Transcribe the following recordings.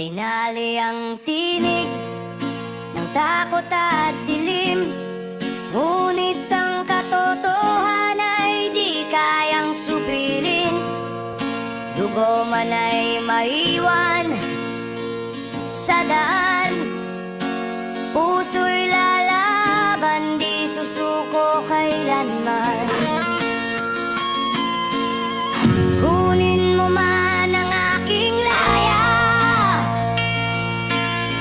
Tinali ang tinig ng takot at dilim, ngunit ang katotohanan ay di kayang supilin. Dugo man ay maiwan sa daan, puso'y lalaban, di susuko kailanman. Kunin mo man ang aking laya,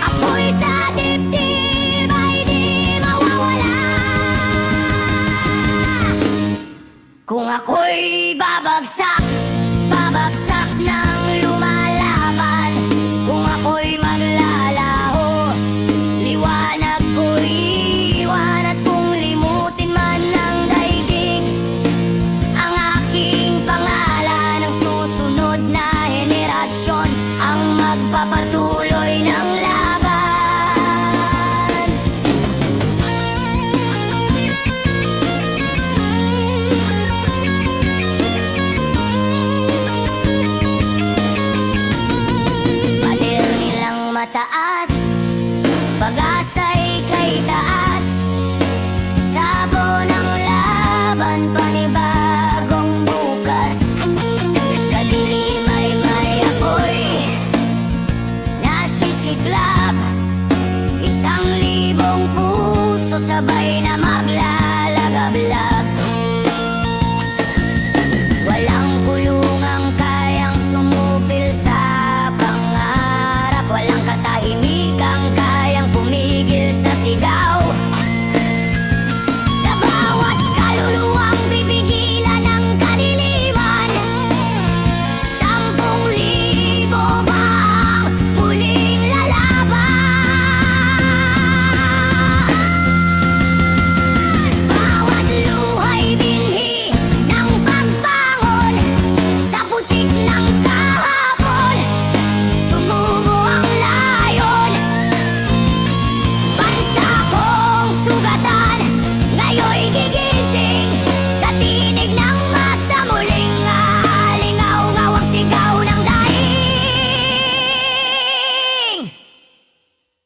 apoy sa dibdib ay di mawawala. Kung ako'y babagsak, babagsak ng lumalaban. Kung ako'y maglalaho, liwanag ko'y iwan. At kung limutin man ng daigdig ang aking pangalan, ang susunod na henerasyon ang magpapatuloy ng laban. Pader nilang mataas, pag-asa'y kay taas. Sabo ng laban, panibagong bukas. Sa dilim ay may apoy nasisiklab, 1,000 puso sabay na maglalagablab. Walang kulung ang kayang sumupil sa pangarap, walang katahimikang kayang pumigil sa sigaw. Sa bawat kaluluwang pipigilan ng kadiliman, 10,000 bang muling lalaban. Bawat luha'y binhi ng pagbangon, sa putik ng kahapon tumubo ang layon. Bansa kong sugatan, ngayon'y gigising sa tinig ng masa. Muling alingaw-ngaw ang sigaw ng daing.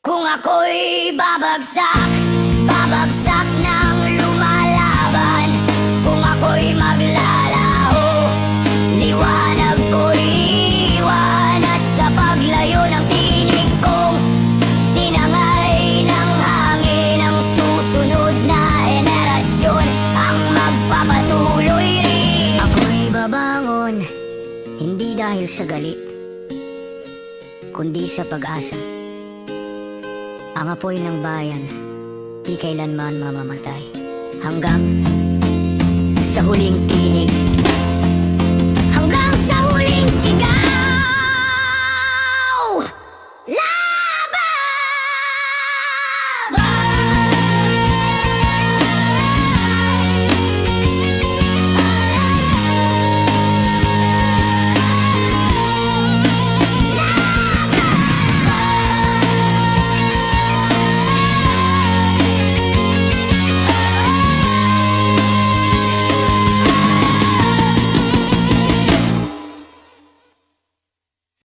Kung ako'y babagsak, babagsak ng lumalaban. Kung ako'y maglalaho, liwanag ko'y iwan. At sa paglayo ng tinig kong tinangay ng hangin, ang susunod na henerasyon ang magpapatuloy rin. Ako'y babangon, hindi dahil sa galit, kundi sa pag-asa. Ang apoy ng bayan, di kailanman mamamatay, hanggang sa huling tinig.